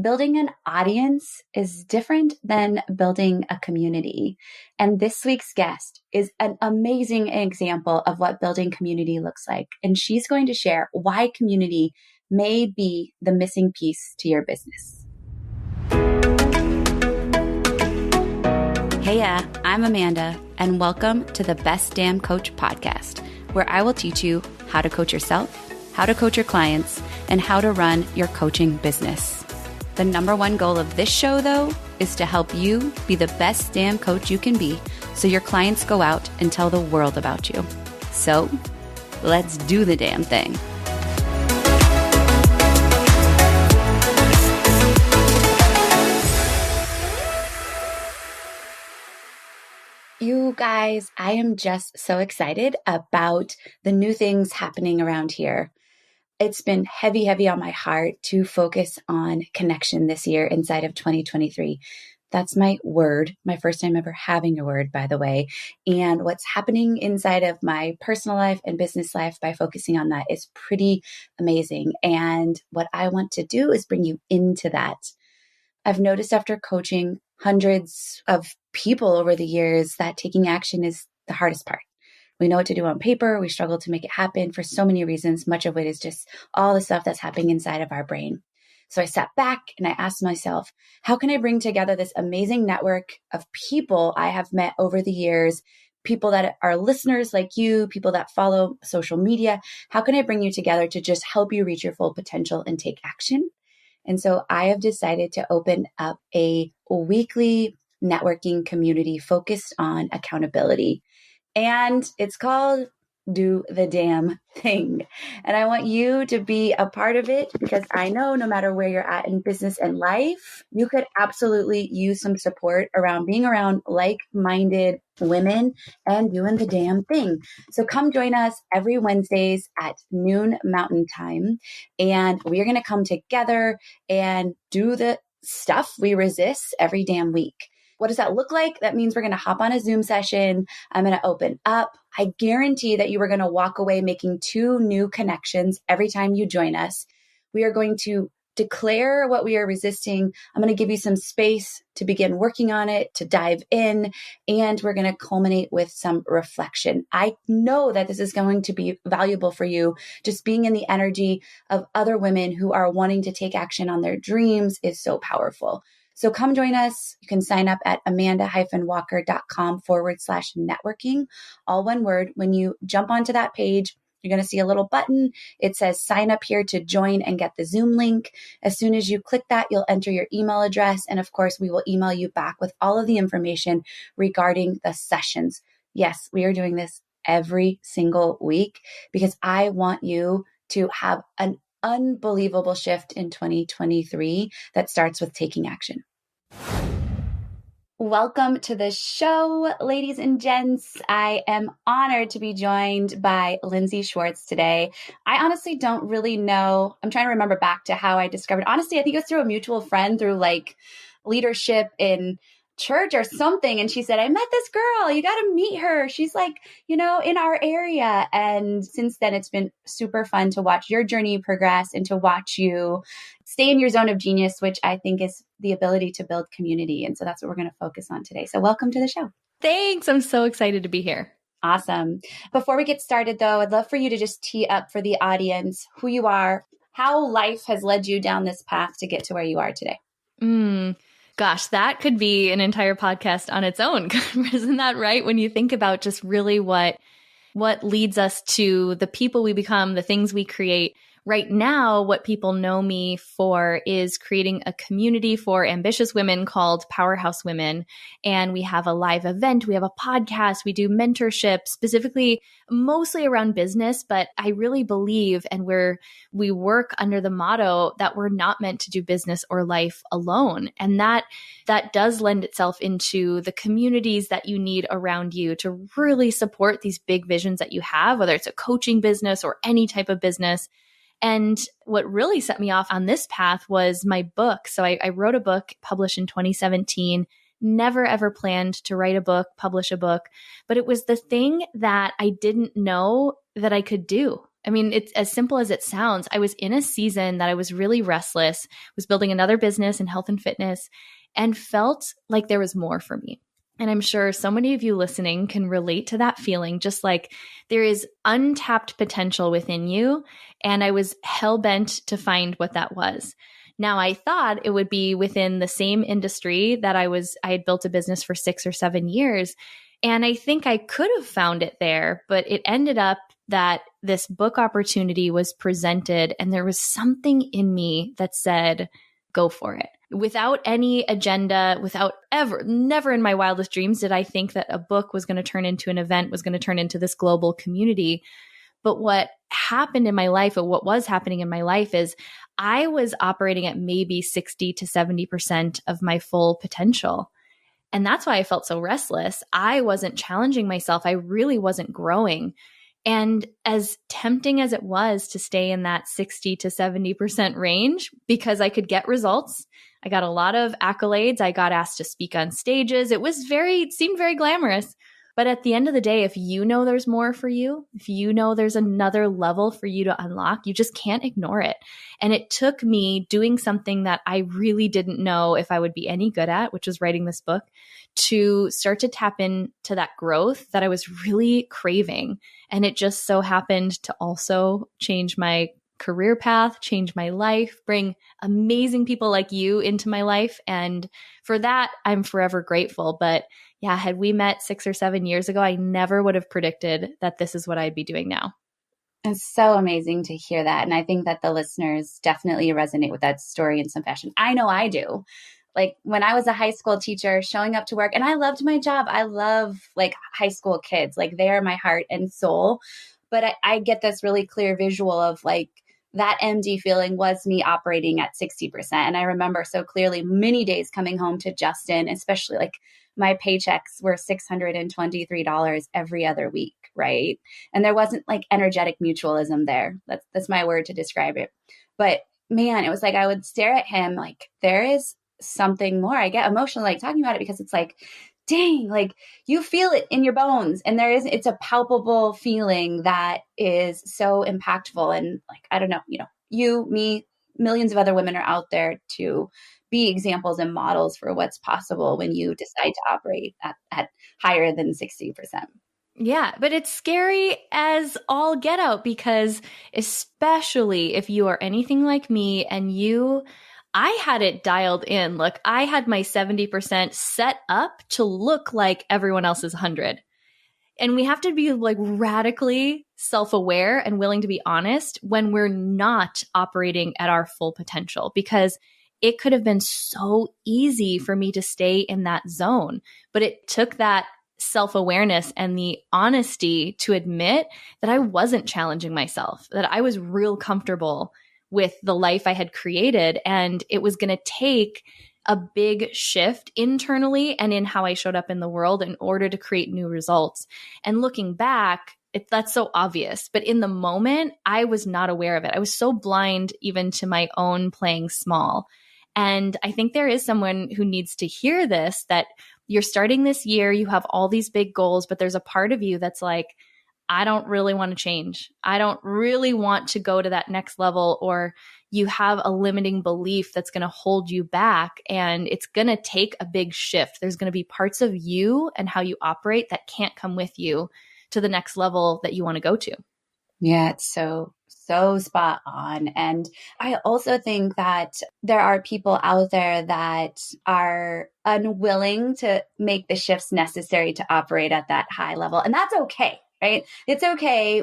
Building an audience is different than building a community. And this week's guest is an amazing example of what building community looks like. And she's going to share why community may be the missing piece to your business. Hey, I'm Amanda, and welcome to the Best Damn Coach podcast, where I will teach you how to coach yourself, how to coach your clients, and how to run your coaching business. The number one goal of this show, though, is to help you be the best damn coach you can be so your clients go out and tell the world about you. So, let's do the damn thing. You guys, I am just so excited about the new things happening around here. It's been heavy on my heart to focus on connection this year inside of 2023. That's my word, my first time ever having a word, by the way. And what's happening inside of my personal life and business life by focusing on that is pretty amazing. And what I want to do is bring you into that. I've noticed after coaching hundreds of people over the years that taking action is the hardest part. We know what to do on paper. We struggle to make it happen for so many reasons. Much of it is just all the stuff that's happening inside of our brain. So I sat back and I asked myself, how can I bring together this amazing network of people I have met over the years, people that are listeners like you, people that follow social media? How can I bring you together to just help you reach your full potential and take action? And so I have decided to open up a weekly networking community focused on accountability. And it's called Do the Damn Thing. And I want you to be a part of it because I know no matter where you're at in business and life, you could absolutely use some support around being around like-minded women and doing the damn thing. So come join us every Wednesdays at noon Mountain Time. And we are going to come together and do the stuff we resist every damn week. What does that look like? That means we're going to hop on a Zoom session. I'm going to open up. I guarantee that you are going to walk away making 2 new connections every time you join us. We are going to declare what we are resisting. I'm going to give you some space to begin working on it, to dive in, and we're going to culminate with some reflection. I know that this is going to be valuable for you. Just being in the energy of other women who are wanting to take action on their dreams is so powerful. So come join us. You can sign up at amanda-walker.com/networking, all one word. When you jump onto that page, you're going to see a little button. It says sign up here to join and get the Zoom link. As soon as you click that, you'll enter your email address. And of course, we will email you back with all of the information regarding the sessions. Yes, we are doing this every single week because I want you to have an unbelievable shift in 2023 that starts with taking action. Welcome to the show, ladies and gents. I am honored to be joined by Lindsay Schwartz today. I honestly don't really know. I'm trying to remember back to how I discovered. Honestly, I think it was through a mutual friend through like leadership in church or something. And she said, I met this girl. You got to meet her. She's like, in our area. And since then, it's been super fun to watch your journey progress and to watch you stay in your zone of genius, which I think is the ability to build community. And so that's what we're going to focus on today. So welcome to the show. Thanks. I'm so excited to be here. Awesome. Before we get started, though, I'd love for you to just tee up for the audience who you are, how life has led you down this path to get to where you are today. Gosh, that could be an entire podcast on its own. Isn't that right? When you think about just really what leads us to the people we become, the things we create. Right now, what people know me for is creating a community for ambitious women called Powerhouse Women. And we have a live event. We have a podcast. We do mentorship, specifically mostly around business. But I really believe, and we work under the motto that we're not meant to do business or life alone. And that does lend itself into the communities that you need around you to really support these big visions that you have, whether it's a coaching business or any type of business. And what really set me off on this path was my book. So I wrote a book published in 2017, never ever planned to write a book, publish a book, but it was the thing that I didn't know that I could do. I mean, it's as simple as it sounds. I was in a season that I was really restless, was building another business in health and fitness, and felt like there was more for me. And I'm sure so many of you listening can relate to that feeling, just like there is untapped potential within you. And I was hell bent to find what that was. Now, I thought it would be within the same industry that I had built a business for 6 or 7 years. And I think I could have found it there, but it ended up that this book opportunity was presented and there was something in me that said, go for it. Without any agenda, never in my wildest dreams did I think that a book was going to turn into an event, was going to turn into this global community. But what happened in my life, or what was happening in my life, is I was operating at maybe 60 to 70% of my full potential. And that's why I felt so restless. I wasn't challenging myself. I really wasn't growing. And as tempting as it was to stay in that 60 to 70% range, because I could get results, I got a lot of accolades. I got asked to speak on stages. It seemed very glamorous. But at the end of the day, if you know there's more for you, if you know there's another level for you to unlock, you just can't ignore it. And it took me doing something that I really didn't know if I would be any good at, which was writing this book, to start to tap into that growth that I was really craving. And it just so happened to also change my career path, change my life, bring amazing people like you into my life. And for that, I'm forever grateful. But yeah, had we met 6 or 7 years ago, I never would have predicted that this is what I'd be doing now. It's so amazing to hear that. And I think that the listeners definitely resonate with that story in some fashion. I know I do. Like when I was a high school teacher, showing up to work, and I loved my job. I love like high school kids, like they are my heart and soul. But I get this really clear visual of like that empty feeling was me operating at 60%. And I remember so clearly many days coming home to Justin, especially like my paychecks were $623 every other week, right? And there wasn't like energetic mutualism there. That's my word to describe it. But man, it was like I would stare at him like there is something more. I get emotional like talking about it because it's like, dang, like you feel it in your bones. And it's a palpable feeling that is so impactful. And like, I don't know, you, me, millions of other women are out there to be examples and models for what's possible when you decide to operate at higher than 60%. Yeah, but it's scary as all get out because especially if you are anything like me and I had it dialed in. Look, I had my 70% set up to look like everyone else's 100. And we have to be like radically self-aware and willing to be honest when we're not operating at our full potential, because it could have been so easy for me to stay in that zone. But it took that self-awareness and the honesty to admit that I wasn't challenging myself, that I was real comfortable with the life I had created. And it was going to take a big shift internally and in how I showed up in the world in order to create new results. And looking back, that's so obvious. But in the moment, I was not aware of it. I was so blind even to my own playing small. And I think there is someone who needs to hear this, that you're starting this year, you have all these big goals, but there's a part of you that's like, I don't really want to change. I don't really want to go to that next level, or you have a limiting belief that's going to hold you back, and it's going to take a big shift. There's going to be parts of you and how you operate that can't come with you to the next level that you want to go to. Yeah, it's so spot on. And I also think that there are people out there that are unwilling to make the shifts necessary to operate at that high level. And that's okay. Right? It's okay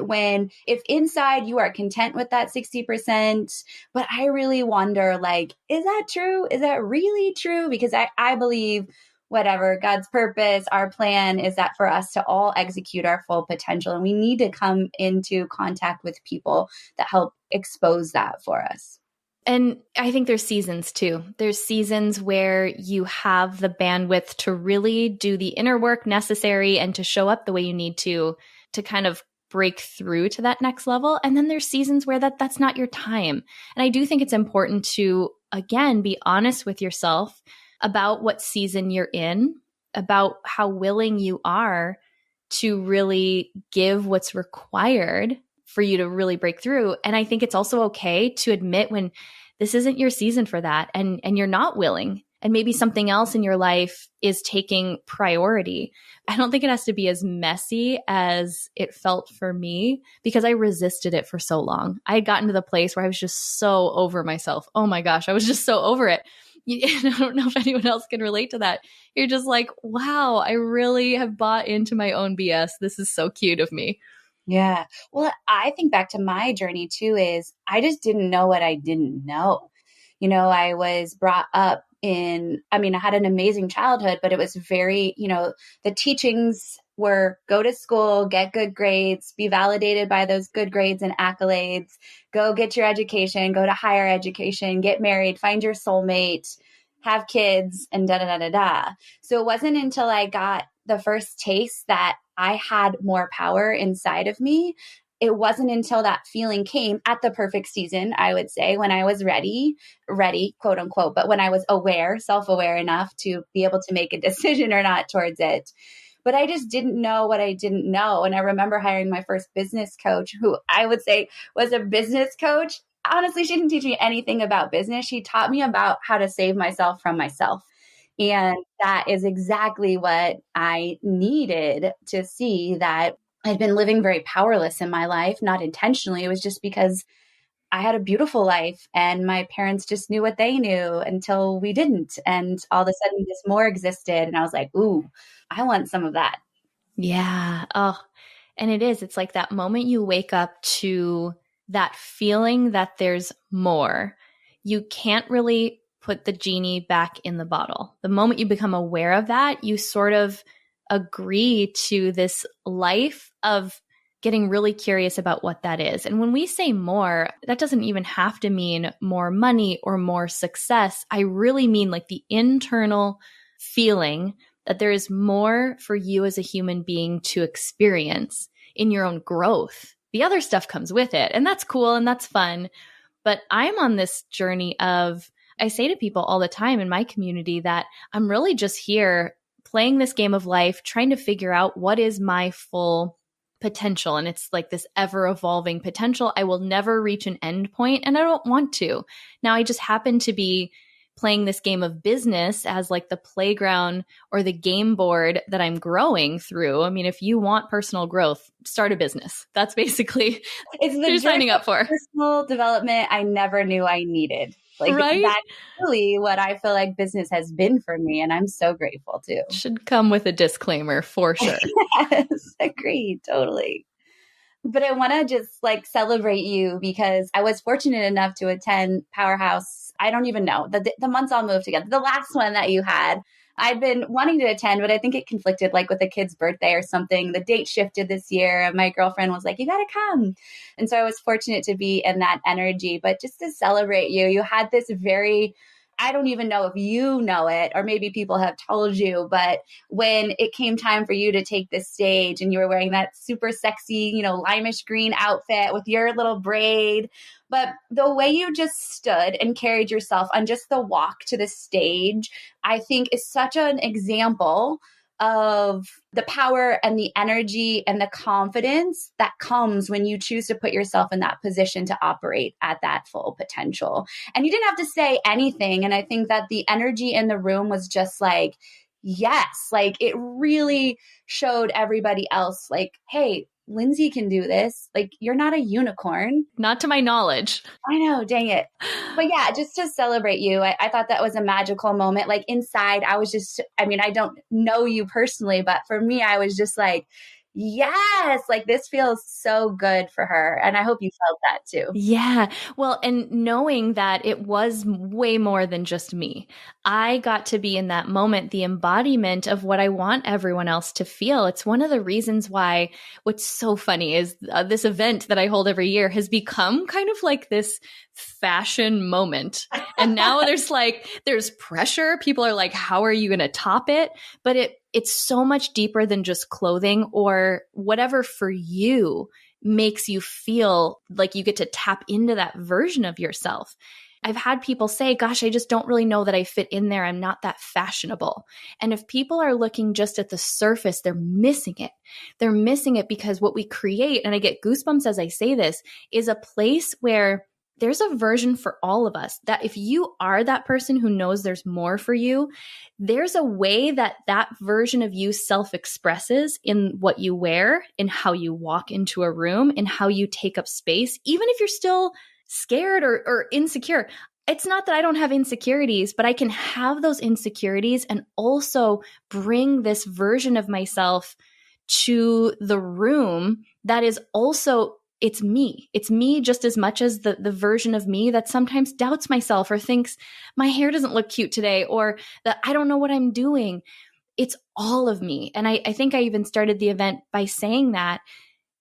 if inside you are content with that 60%, but I really wonder, like, is that true? Is that really true? Because I believe whatever God's purpose, our plan is that for us to all execute our full potential. And we need to come into contact with people that help expose that for us. And I think there's seasons too. There's seasons where you have the bandwidth to really do the inner work necessary and to show up the way you need to kind of break through to that next level. And then there's seasons where that's not your time. And I do think it's important to, again, be honest with yourself about what season you're in, about how willing you are to really give what's required for you to really break through. And I think it's also okay to admit when this isn't your season for that and you're not willing. And maybe something else in your life is taking priority. I don't think it has to be as messy as it felt for me because I resisted it for so long. I had gotten to the place where I was just so over myself. Oh my gosh, I was just so over it. I don't know if anyone else can relate to that. You're just like, wow, I really have bought into my own BS. This is so cute of me. Yeah. Well, I think back to my journey too, is I just didn't know what I didn't know. I was brought up I had an amazing childhood, but it was very, the teachings were go to school, get good grades, be validated by those good grades and accolades, go get your education, go to higher education, get married, find your soulmate, have kids, and da da da da da. So it wasn't until I got the first taste that I had more power inside of me. It wasn't until that feeling came at the perfect season, I would say, when I was ready, quote unquote, but when I was aware, self-aware enough to be able to make a decision or not towards it. But I just didn't know what I didn't know. And I remember hiring my first business coach, who I would say was a business coach. Honestly, she didn't teach me anything about business. She taught me about how to save myself from myself. And that is exactly what I needed to see, that I'd been living very powerless in my life, not intentionally. It was just because I had a beautiful life and my parents just knew what they knew until we didn't. And all of a sudden this more existed. And I was like, ooh, I want some of that. Yeah. Oh, and it's like that moment you wake up to that feeling that there's more. You can't really put the genie back in the bottle. The moment you become aware of that, you sort of agree to this life of getting really curious about what that is. And when we say more, that doesn't even have to mean more money or more success. I really mean like the internal feeling that there is more for you as a human being to experience in your own growth. The other stuff comes with it, and that's cool and that's fun. But I'm on this journey of, I say to people all the time in my community that I'm really just here playing this game of life, trying to figure out what is my full potential. And it's like this ever evolving potential. I will never reach an end point, and I don't want to. Now, I just happen to be playing this game of business as like the playground or the game board that I'm growing through. I mean, if you want personal growth, start a business. That's basically it's what you're signing up for. Personal development I never knew I needed. Like, right? That's really what I feel like business has been for me. And I'm so grateful too. Should come with a disclaimer for sure. Yes, agreed. Totally. But I want to just like celebrate you because I was fortunate enough to attend Powerhouse. I don't even know the months all moved together. The last one that you had, I'd been wanting to attend, but I think it conflicted like with a kid's birthday or something. The date shifted this year. And my girlfriend was like, you got to come. And so I was fortunate to be in that energy. But just to celebrate you, you had this very, I don't even know if you know it, or maybe people have told you, but when it came time for you to take the stage and you were wearing that super sexy, limeish green outfit with your little braid, but the way you just stood and carried yourself on just the walk to the stage, I think is such an example of the power and the energy and the confidence that comes when you choose to put yourself in that position to operate at that full potential. And you didn't have to say anything. And I think that the energy in the room was just like, yes, like it really showed everybody else like, hey, Lindsay can do this. Like, you're not a unicorn. Not to my knowledge. I know, dang it. But yeah, just to celebrate you, I thought that was a magical moment. Like inside, I was just, I don't know you personally, but for me, I was just like, yes, like this feels so good for her. And I hope you felt that too. Yeah. Well, and knowing that it was way more than just me, I got to be in that moment, the embodiment of what I want everyone else to feel. It's one of the reasons why what's so funny is this event that I hold every year has become kind of like this fashion moment. And now there's pressure. People are like, how are you going to top it? But it's so much deeper than just clothing or whatever for you makes you feel like you get to tap into that version of yourself. I've had people say, gosh, I just don't really know that I fit in there. I'm not that fashionable. And if people are looking just at the surface, they're missing it. They're missing it because what we create, and I get goosebumps as I say this, is a place where there's a version for all of us, that if you are that person who knows there's more for you, there's a way that that version of you self-expresses in what you wear, in how you walk into a room, in how you take up space, even if you're still scared or insecure. It's not that I don't have insecurities, but I can have those insecurities and also bring this version of myself to the room that is also, it's me. It's me just as much as the version of me that sometimes doubts myself or thinks my hair doesn't look cute today, or that I don't know what I'm doing. It's all of me. And I think I even started the event by saying that,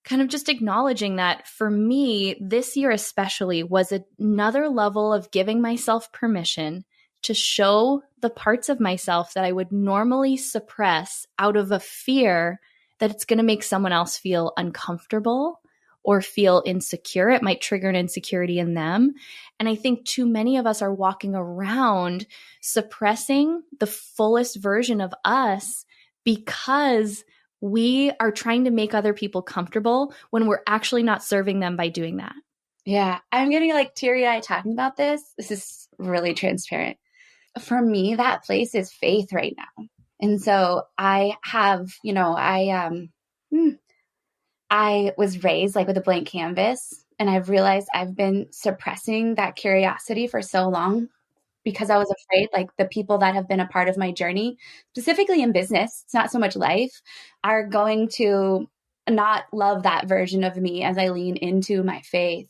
kind of just acknowledging that for me, this year especially was another level of giving myself permission to show the parts of myself that I would normally suppress out of a fear that it's going to make someone else feel uncomfortable or feel insecure. It might trigger an insecurity in them. And I think too many of us are walking around suppressing the fullest version of us because we are trying to make other people comfortable when we're actually not serving them by doing that. Yeah, I'm getting like teary-eyed talking about this. This is really transparent. For me, that place is faith right now. And so I have, I was raised like with a blank canvas, and I've realized I've been suppressing that curiosity for so long because I was afraid, like the people that have been a part of my journey, specifically in business, it's not so much life, are going to not love that version of me as I lean into my faith.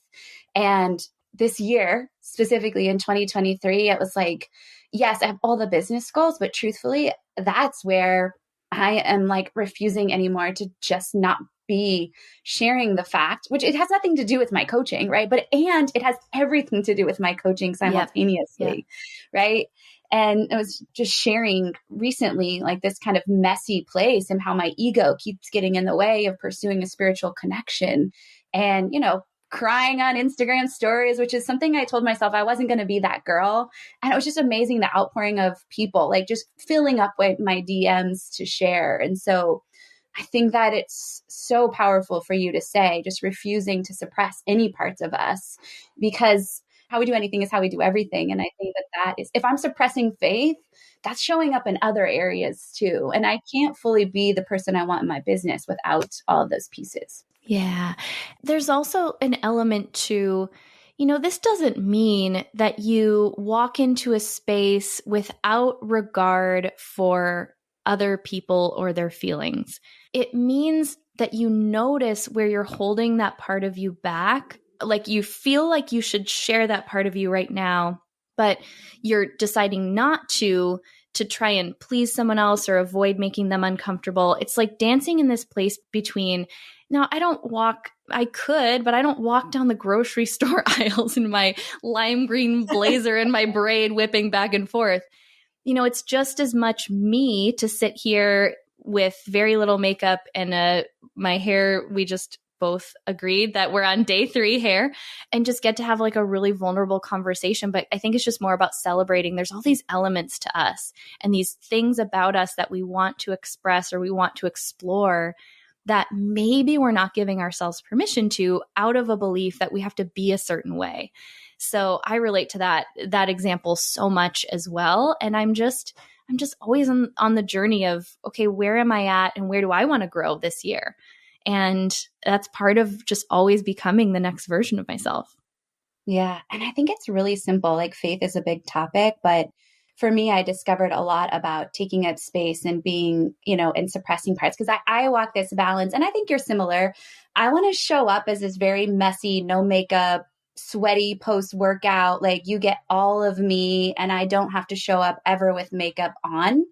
And this year, specifically in 2023, it was like, yes, I have all the business goals, but truthfully, that's where I am like refusing anymore to just not be sharing the fact, which it has nothing to do with my coaching, right? And it has everything to do with my coaching simultaneously, right? And I was just sharing recently, like this kind of messy place and how my ego keeps getting in the way of pursuing a spiritual connection and, crying on Instagram stories, which is something I told myself I wasn't going to be that girl. And it was just amazing, the outpouring of people, like just filling up with my DMs to share. And so I think that it's so powerful for you to say, just refusing to suppress any parts of us, because how we do anything is how we do everything. And I think that is, if I'm suppressing faith, that's showing up in other areas too. And I can't fully be the person I want in my business without all of those pieces. Yeah. There's also an element to, this doesn't mean that you walk into a space without regard for other people or their feelings. It means that you notice where you're holding that part of you back. Like you feel like you should share that part of you right now, but you're deciding not to try and please someone else or avoid making them uncomfortable. It's like dancing in this place between, now I could, but I don't walk down the grocery store aisles in my lime green blazer and my braid whipping back and forth. It's just as much me to sit here with very little makeup and my hair, we just both agreed that we're on day 3 hair, and just get to have like a really vulnerable conversation. But I think it's just more about celebrating. There's all these elements to us and these things about us that we want to express or we want to explore that maybe we're not giving ourselves permission to out of a belief that we have to be a certain way. So I relate to that example so much as well. And I'm just always on the journey of, okay, where am I at and where do I want to grow this year? And that's part of just always becoming the next version of myself. Yeah. And I think it's really simple. Like faith is a big topic, but for me, I discovered a lot about taking up space and being, and suppressing parts, because I walk this balance, and I think you're similar. I want to show up as this very messy, no makeup, sweaty post-workout, like you get all of me and I don't have to show up ever with makeup on.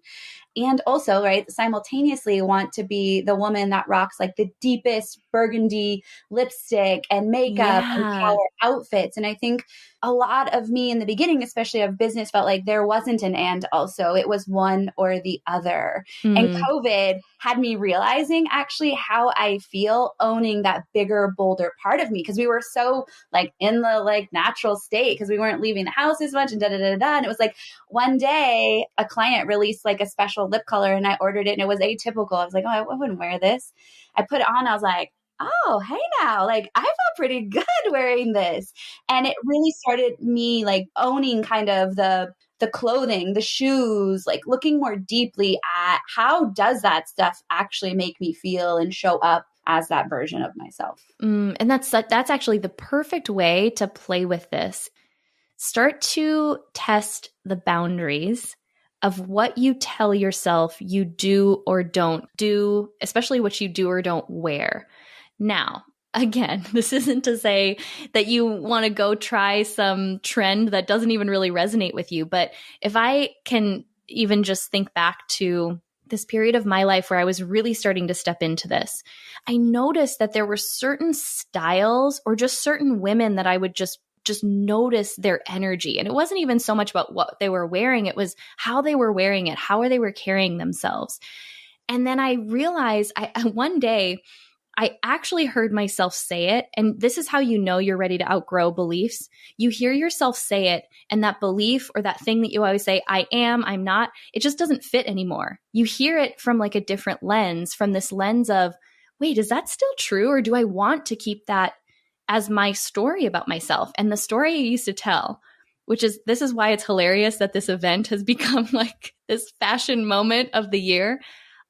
And also, right, simultaneously want to be the woman that rocks like the deepest burgundy lipstick and makeup and power outfits. And I think a lot of me in the beginning, especially of business, felt like there wasn't an and also. It was one or the other. And COVID had me realizing actually how I feel owning that bigger, bolder part of me, because we were so like in the like natural state because we weren't leaving the house as much and da da da da. And it was like one day a client released like a special lip color and I ordered it and it was atypical. I was like, oh, I wouldn't wear this. I put it on. I was like, oh, hey now, like I felt pretty good wearing this. And it really started me like owning kind of the clothing, the shoes, like looking more deeply at how does that stuff actually make me feel and show up as that version of myself. And that's actually the perfect way to play with this. Start to test the boundaries of what you tell yourself you do or don't do, especially what you do or don't wear. Now, again, this isn't to say that you want to go try some trend that doesn't even really resonate with you. But if I can even just think back to this period of my life where I was really starting to step into this, I noticed that there were certain styles or just certain women that I would just notice their energy. And it wasn't even so much about what they were wearing. It was how they were wearing it, how they were carrying themselves. And then I realized one day, I actually heard myself say it. And this is how you know you're ready to outgrow beliefs. You hear yourself say it, and that belief or that thing that you always say, I am, I'm not, it just doesn't fit anymore. You hear it from like a different lens, from this lens of, wait, is that still true? Or do I want to keep that as my story about myself? And the story I used to tell, this is why it's hilarious that this event has become like this fashion moment of the year.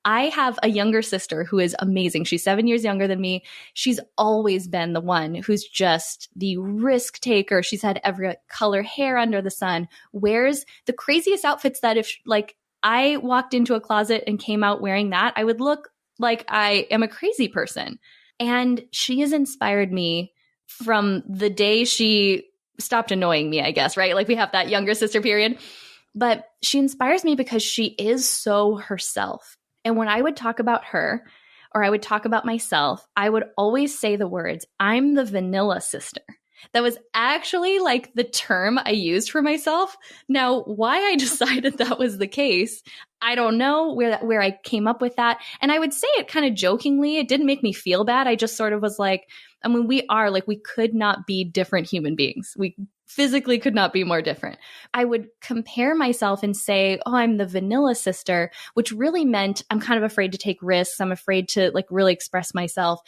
I have a younger sister who is amazing. She's 7 years younger than me. She's always been the one who's just the risk taker. She's had every color hair under the sun, wears the craziest outfits that if like I walked into a closet and came out wearing that, I would look like I am a crazy person. And she has inspired me from the day she stopped annoying me, I guess, right? Like we have that younger sister period. But she inspires me because she is so herself. And when I would talk about her or I would talk about myself, I would always say the words, I'm the vanilla sister. That was actually like the term I used for myself. Now, why I decided that was the case, I don't know where I came up with that. And I would say it kind of jokingly. It didn't make me feel bad. I just sort of was like, I mean, we could not be different human beings. We physically could not be more different. I would compare myself and say, oh, I'm the vanilla sister, which really meant I'm kind of afraid to take risks. I'm afraid to like really express myself.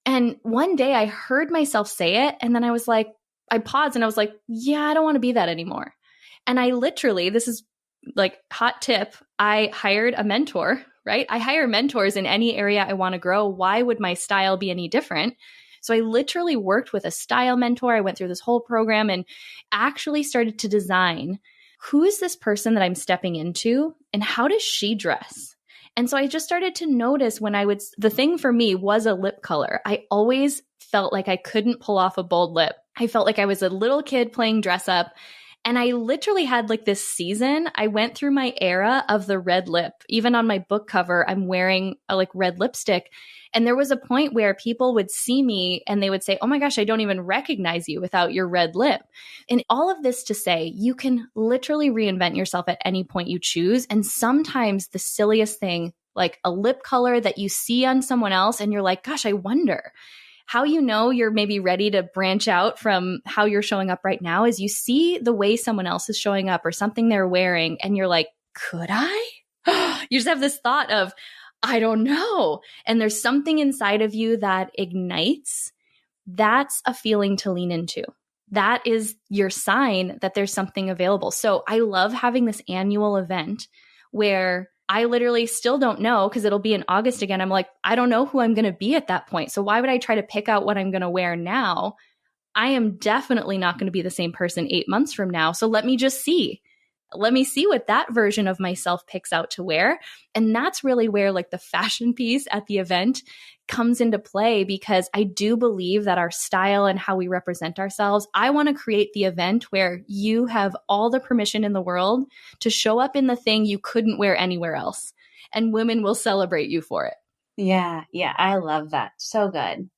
And one day I heard myself say it. And then I was like, I paused and I was like, yeah, I don't want to be that anymore. And I literally, this is like hot tip, I hired a mentor, right? I hire mentors in any area I want to grow. Why would my style be any different? So I literally worked with a style mentor. I went through this whole program and actually started to design, who is this person that I'm stepping into and how does she dress? And so I just started to notice the thing for me was a lip color. I always felt like I couldn't pull off a bold lip. I felt like I was a little kid playing dress up. And I literally had like this season, I went through my era of the red lip. Even on my book cover, I'm wearing a like red lipstick. And there was a point where people would see me and they would say, oh my gosh, I don't even recognize you without your red lip. And all of this to say, you can literally reinvent yourself at any point you choose. And sometimes the silliest thing, like a lip color that you see on someone else and you're like, gosh, I wonder. How you know you're maybe ready to branch out from how you're showing up right now is you see the way someone else is showing up or something they're wearing and you're like, could I? You just have this thought of, I don't know. And there's something inside of you that ignites. That's a feeling to lean into. That is your sign that there's something available. So I love having this annual event where I literally still don't know because it'll be in August again. I'm like, I don't know who I'm going to be at that point. So why would I try to pick out what I'm going to wear now? I am definitely not going to be the same person 8 months from now. So let me just see. Let me see what that version of myself picks out to wear. And that's really where like the fashion piece at the event comes into play, because I do believe that our style and how we represent ourselves, I want to create the event where you have all the permission in the world to show up in the thing you couldn't wear anywhere else. And women will celebrate you for it. Yeah. I love that. So good.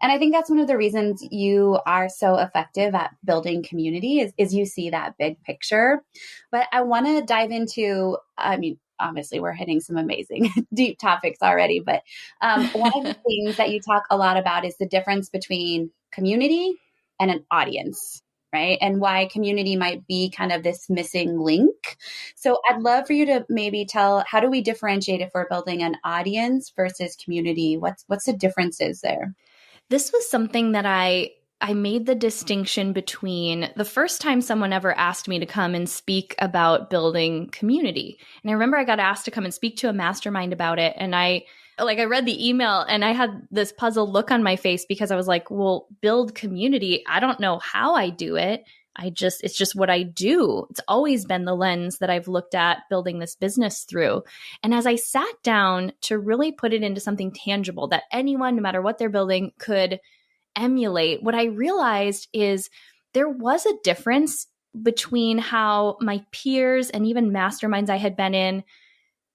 And I think that's one of the reasons you are so effective at building community is you see that big picture. But I want to dive into, I mean, obviously we're hitting some amazing deep topics already, but one of the things that you talk a lot about is the difference between community and an audience, right? And why community might be kind of this missing link. So I'd love for you to maybe tell, how do we differentiate if we're building an audience versus community? What's the differences there? This was something that I made the distinction between the first time someone ever asked me to come and speak about building community. And I remember I got asked to come and speak to a mastermind about it. And I read the email and I had this puzzled look on my face because I was like, well, build community. I don't know how I do it. It's just what I do. It's always been the lens that I've looked at building this business through. And as I sat down to really put it into something tangible that anyone, no matter what they're building, could emulate, what I realized is there was a difference between how my peers and even masterminds I had been in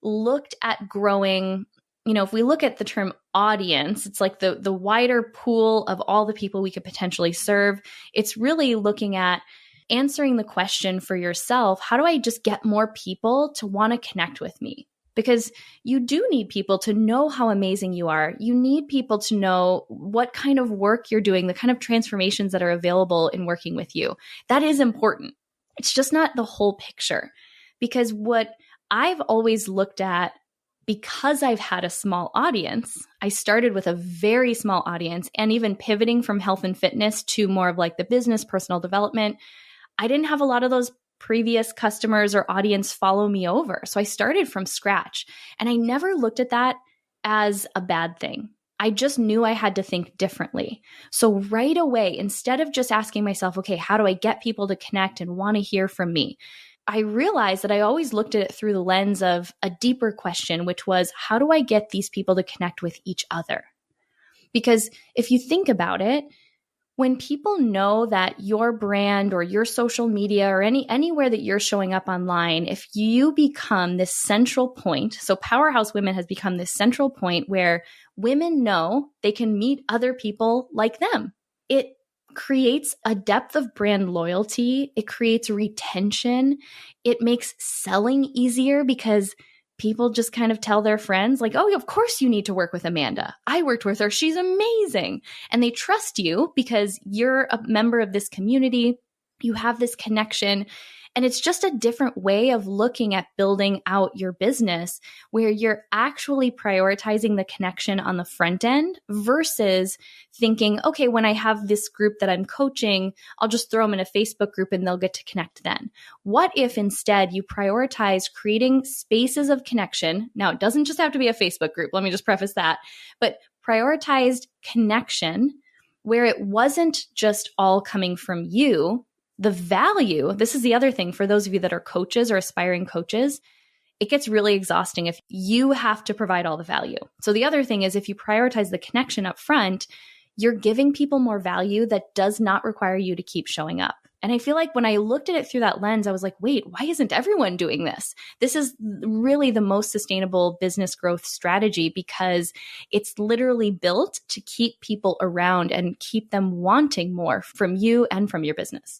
looked at growing. You know, if we look at the term audience, it's like the wider pool of all the people we could potentially serve. It's really looking at answering the question for yourself, how do I just get more people to want to connect with me? Because you do need people to know how amazing you are. You need people to know what kind of work you're doing, the kind of transformations that are available in working with you. That is important. It's just not the whole picture. Because what I've always looked at, because I've had a small audience, I started with a very small audience, and even pivoting from health and fitness to more of like the business, personal development, I didn't have a lot of those previous customers or audience follow me over. So I started from scratch, and I never looked at that as a bad thing. I just knew I had to think differently. So right away, instead of just asking myself, okay, how do I get people to connect and want to hear from me? I realized that I always looked at it through the lens of a deeper question, which was, how do I get these people to connect with each other? Because if you think about it, when people know that your brand or your social media or anywhere that you're showing up online, if you become this central point, so Powerhouse Women has become this central point where women know they can meet other people like them. It creates a depth of brand loyalty. It creates retention. It makes selling easier because people just kind of tell their friends like, oh, of course you need to work with Amanda. I worked with her. She's amazing. And they trust you because you're a member of this community. You have this connection. And it's just a different way of looking at building out your business where you're actually prioritizing the connection on the front end versus thinking, okay, when I have this group that I'm coaching, I'll just throw them in a Facebook group and they'll get to connect then. What if instead you prioritize creating spaces of connection? Now, it doesn't just have to be a Facebook group. Let me just preface that. But prioritized connection where it wasn't just all coming from you. The value, this is the other thing for those of you that are coaches or aspiring coaches, it gets really exhausting if you have to provide all the value. So the other thing is if you prioritize the connection up front, you're giving people more value that does not require you to keep showing up. And I feel like when I looked at it through that lens, I was like, wait, why isn't everyone doing this? This is really the most sustainable business growth strategy because it's literally built to keep people around and keep them wanting more from you and from your business.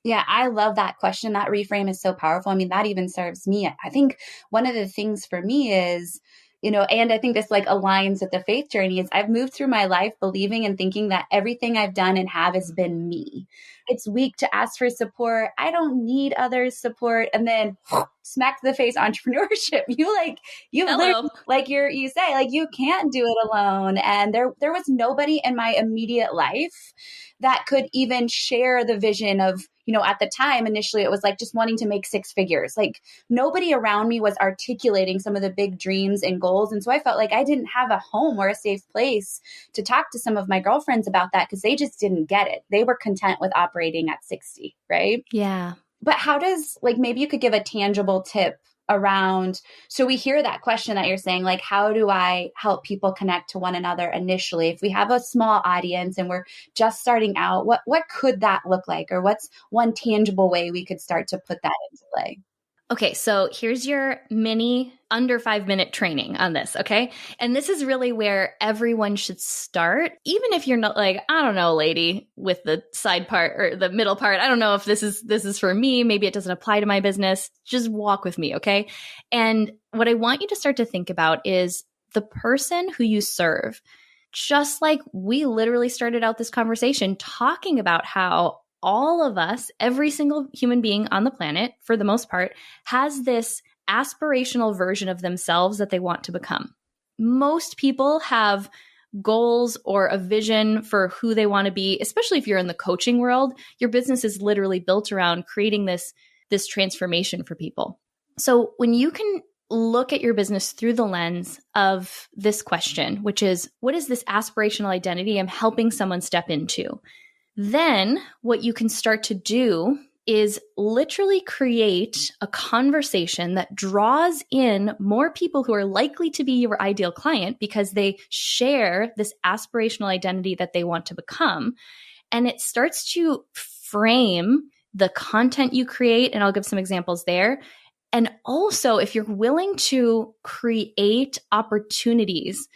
Yeah, I love that question. That reframe is so powerful. I mean, that even serves me. I think one of the things for me is, and I think this like aligns with the faith journey is I've moved through my life believing and thinking that everything I've done and have has been me. It's weak to ask for support. I don't need others' support. And then smack to the face entrepreneurship. You literally, like you say, like you can't do it alone. And there was nobody in my immediate life that could even share the vision of, at the time, initially it was like just wanting to make six figures. Like nobody around me was articulating some of the big dreams and goals. And so I felt like I didn't have a home or a safe place to talk to some of my girlfriends about that because they just didn't get it. They were content with operating at 60, right? Yeah. But how does, like, maybe you could give a tangible tip around, so we hear that question that you're saying, like, how do I help people connect to one another initially? If we have a small audience and we're just starting out, what could that look like? Or what's one tangible way we could start to put that into play? Okay, so here's your mini under 5-minute training on this, okay? And this is really where everyone should start, even if you're not like, I don't know, lady, with the side part or the middle part. I don't know if this is for me. Maybe it doesn't apply to my business. Just walk with me, okay? And what I want you to start to think about is the person who you serve. Just like we literally started out this conversation talking about how all of us, every single human being on the planet, for the most part, has this aspirational version of themselves that they want to become. Most people have goals or a vision for who they want to be, especially if you're in the coaching world. Your business is literally built around creating this transformation for people. So when you can look at your business through the lens of this question, which is, what is this aspirational identity I'm helping someone step into? Then what you can start to do is literally create a conversation that draws in more people who are likely to be your ideal client because they share this aspirational identity that they want to become. And it starts to frame the content you create. And I'll give some examples there. And also, if you're willing to create opportunities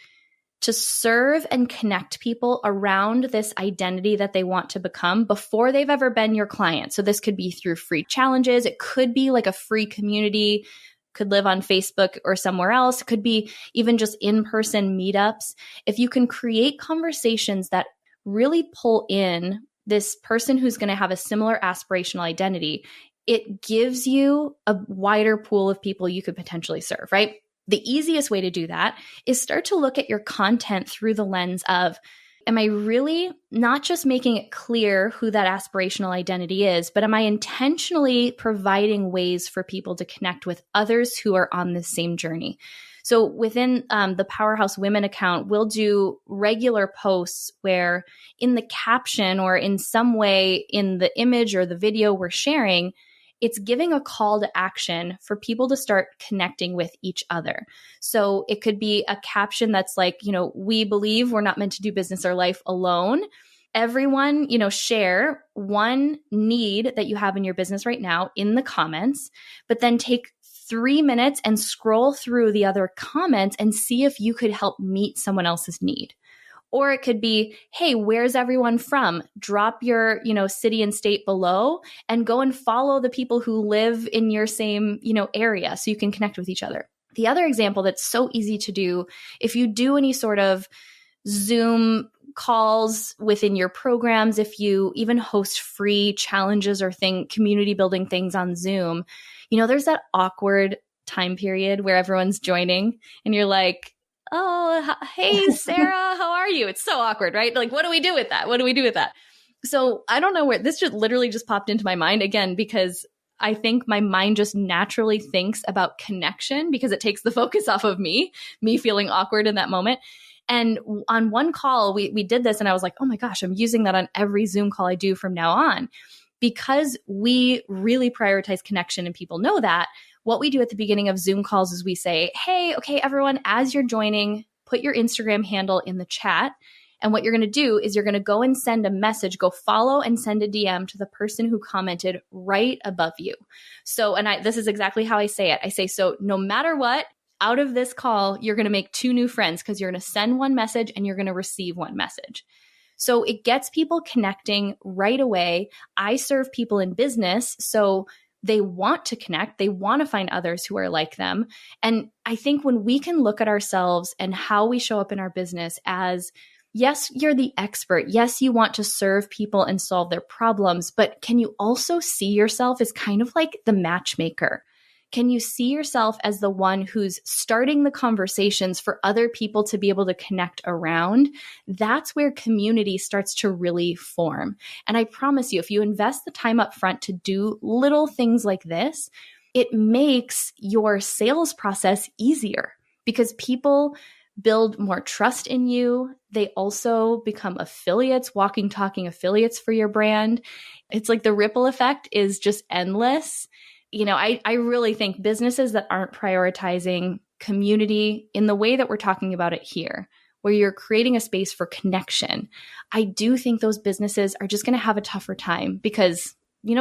to serve and connect people around this identity that they want to become before they've ever been your client. So this could be through free challenges. It could be like a free community, could live on Facebook or somewhere else. It could be even just in-person meetups. If you can create conversations that really pull in this person who's going to have a similar aspirational identity, it gives you a wider pool of people you could potentially serve, right? The easiest way to do that is start to look at your content through the lens of, am I really not just making it clear who that aspirational identity is, but am I intentionally providing ways for people to connect with others who are on the same journey? So within the Powerhouse Women account, we'll do regular posts where in the caption or in some way in the image or the video we're sharing, it's giving a call to action for people to start connecting with each other. So it could be a caption that's like, we believe we're not meant to do business or life alone. Everyone, share one need that you have in your business right now in the comments, but then take 3 minutes and scroll through the other comments and see if you could help meet someone else's need. Or it could be, hey, where's everyone from? Drop your, city and state below and go and follow the people who live in your same, area so you can connect with each other. The other example that's so easy to do, if you do any sort of Zoom calls within your programs, if you even host free challenges or community building things on Zoom, there's that awkward time period where everyone's joining and you're like, oh, hey, Sarah, how are you? It's so awkward, right? Like, what do we do with that? What do we do with that? So I don't know where this literally just popped into my mind again, because I think my mind just naturally thinks about connection because it takes the focus off of me feeling awkward in that moment. And on one call, we did this and I was like, oh my gosh, I'm using that on every Zoom call I do from now on, because we really prioritize connection and people know that. What we do at the beginning of Zoom calls is we say, hey, okay, everyone, as you're joining, put your Instagram handle in the chat. And what you're going to do is you're going to go and send a message, go follow and send a DM to the person who commented right above you. So, this is exactly how I say it. I say, so no matter what, out of this call, you're going to make 2 new friends because you're going to send one message and you're going to receive one message. So it gets people connecting right away. I serve people in business, so they want to connect. They want to find others who are like them. And I think when we can look at ourselves and how we show up in our business as, yes, you're the expert. Yes, you want to serve people and solve their problems, but can you also see yourself as kind of like the matchmaker? Can you see yourself as the one who's starting the conversations for other people to be able to connect around? That's where community starts to really form. And I promise you, if you invest the time up front to do little things like this, it makes your sales process easier because people build more trust in you. They also become affiliates, walking, talking affiliates for your brand. It's like the ripple effect is just endless. I really think businesses that aren't prioritizing community in the way that we're talking about it here, where you're creating a space for connection, I do think those businesses are just going to have a tougher time because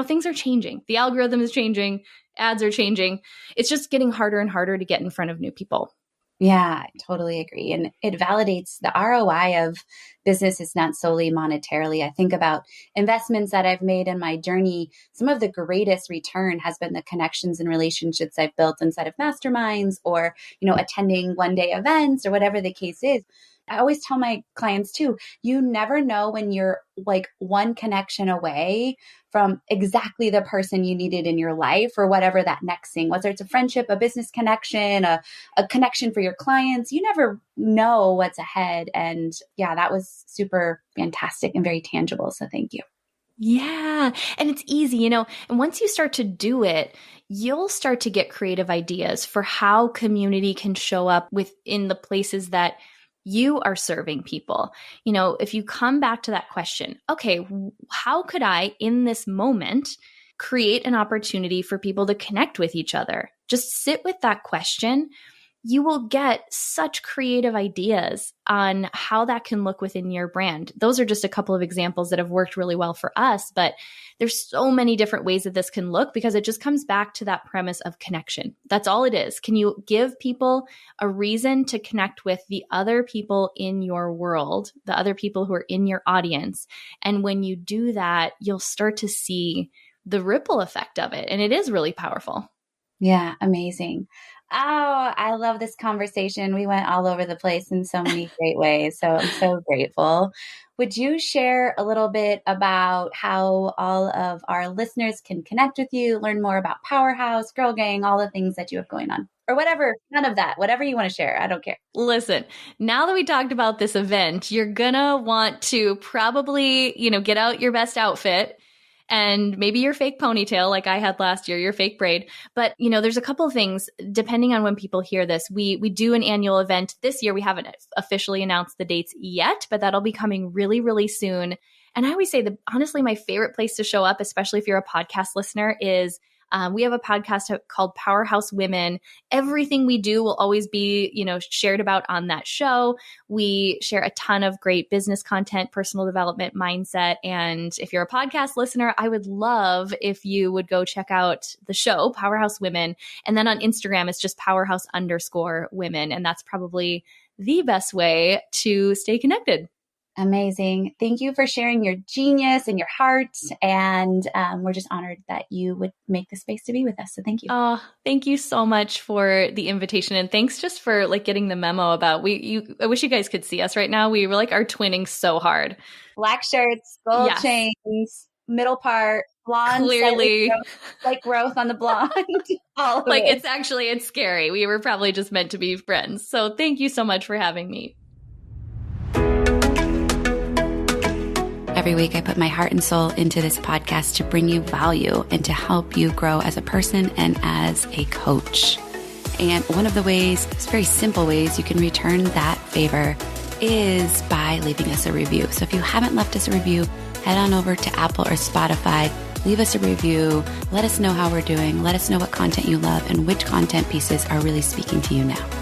things are changing. The algorithm is changing. Ads are changing. It's just getting harder and harder to get in front of new people. Yeah, I totally agree. And it validates the ROI of business is not solely monetarily. I think about investments that I've made in my journey. Some of the greatest return has been the connections and relationships I've built inside of masterminds or, attending one-day events or whatever the case is. I always tell my clients too, you never know when you're like one connection away from exactly the person you needed in your life or whatever that next thing, whether it's a friendship, a business connection, a connection for your clients. You never know what's ahead. And yeah, that was super fantastic and very tangible. So thank you. Yeah. And it's easy, and once you start to do it, you'll start to get creative ideas for how community can show up within the places that you are serving people. If you come back to that question, okay, how could I in this moment create an opportunity for people to connect with each other? Just sit with that question. You will get such creative ideas on how that can look within your brand. Those are just a couple of examples that have worked really well for us, but there's so many different ways that this can look because it just comes back to that premise of connection. That's all it is. Can you give people a reason to connect with the other people in your world, the other people who are in your audience? And when you do that, you'll start to see the ripple effect of it. And it is really powerful. Yeah, amazing. Oh, I love this conversation. We went all over the place in so many great ways. So I'm so grateful. Would you share a little bit about how all of our listeners can connect with you, learn more about Powerhouse, Girl Gang, all the things that you have going on? Or whatever, none of that, whatever you want to share. I don't care. Listen, now that we talked about this event, you're going to want to probably, get out your best outfit. And maybe your fake ponytail like I had last year, your fake braid. But, there's a couple of things, depending on when people hear this. We do an annual event. This year, we haven't officially announced the dates yet, but that'll be coming really, really soon. And I always say that, honestly, my favorite place to show up, especially if you're a podcast listener, is we have a podcast called Powerhouse Women. Everything we do will always be, shared about on that show. We share a ton of great business content, personal development, mindset. And if you're a podcast listener, I would love if you would go check out the show, Powerhouse Women. And then on Instagram, it's just powerhouse_women. And that's probably the best way to stay connected. Amazing. Thank you for sharing your genius and your heart. And we're just honored that you would make the space to be with us. So thank you. Oh, thank you so much for the invitation. And thanks just for getting the memo about I wish you guys could see us right now. We were are twinning so hard. Black shirts, gold chains, middle part, blonde. Clearly. Growth on the blonde. All of it. It's scary. We were probably just meant to be friends. So thank you so much for having me. Every week, I put my heart and soul into this podcast to bring you value and to help you grow as a person and as a coach. And one of the ways, very simple ways you can return that favor is by leaving us a review. So if you haven't left us a review, head on over to Apple or Spotify, leave us a review, let us know how we're doing, let us know what content you love and which content pieces are really speaking to you now.